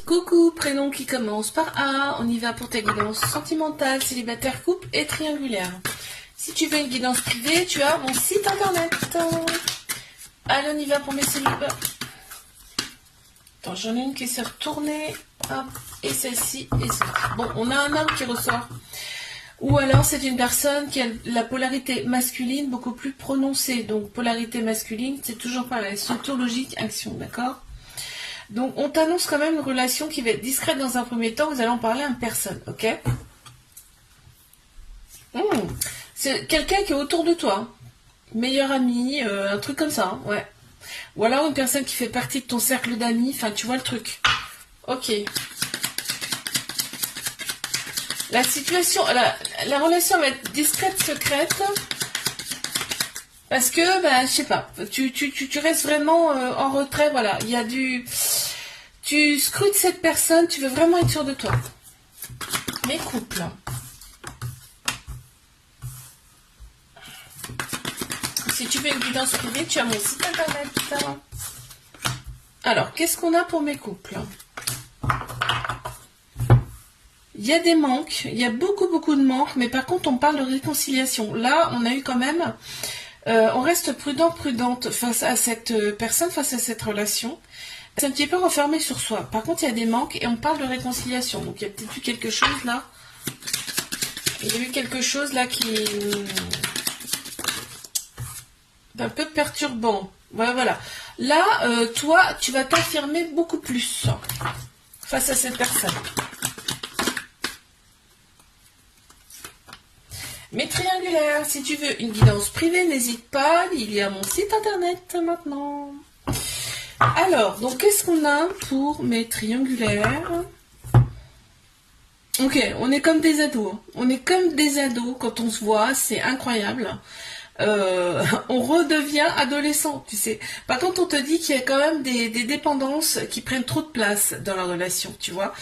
Coucou, prénom qui commence par A. On y va pour ta guidance sentimentale, célibataire, couple et triangulaire. Si tu veux une guidance privée, tu as mon site internet. Allez, on y va pour mes célibataires. Attends, j'en ai une qui s'est retournée. Hop, et celle-ci, et celle-ci. Bon, on a un homme qui ressort. Ou alors, c'est une personne qui a la polarité masculine beaucoup plus prononcée. Donc, polarité masculine, c'est toujours pareil. Structure logique, action, d'accord? Donc, on t'annonce quand même une relation qui va être discrète dans un premier temps. Vous allez en parler en personne, ok? C'est quelqu'un qui est autour de toi. Meilleur ami, un truc comme ça, hein, ouais. Ou alors une personne qui fait partie de ton cercle d'amis. Enfin, tu vois le truc. Ok. La situation, la relation va être discrète, secrète. Parce que, je sais pas, tu restes vraiment en retrait, voilà. Il y a tu scrutes cette personne, tu veux vraiment être sûr de toi. Mes couples. Si tu veux une guidance privée, tu as mon site internet. Alors, qu'est-ce qu'on a pour mes couples? Il y a des manques, il y a beaucoup de manques, mais par contre, on parle de réconciliation. Là, on a eu quand même... on reste prudente face à cette personne, face à cette relation. C'est un petit peu renfermé sur soi. Par contre, il y a des manques et on parle de réconciliation. Donc, il y a peut-être eu quelque chose là. Il y a eu quelque chose là qui est un peu perturbant. Voilà. Là, toi, tu vas t'affirmer beaucoup plus face à cette personne. Mes triangulaires, si tu veux une guidance privée, n'hésite pas, il y a mon site internet maintenant. Alors, donc qu'est-ce qu'on a pour mes triangulaires? Ok, on est comme des ados. On est comme des ados quand on se voit, c'est incroyable. On redevient adolescent, tu sais. Par contre, on te dit qu'il y a quand même des dépendances qui prennent trop de place dans la relation, tu vois.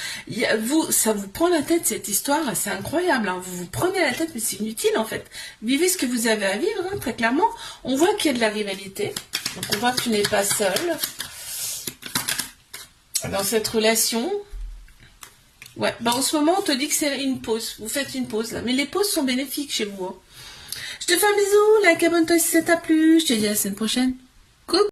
Ça vous prend la tête, cette histoire, c'est incroyable. Hein. Vous vous prenez la tête, mais c'est inutile en fait. Vivez ce que vous avez à vivre, hein, très clairement. On voit qu'il y a de la rivalité. Donc on voit que tu n'es pas seul dans cette relation. Ouais, en ce moment, on te dit que c'est une pause. Vous faites une pause là. Mais les pauses sont bénéfiques chez vous. Hein. Je te fais un bisou, like, abonne-toi si ça t'a plu. Je te dis à la semaine prochaine. Coucou.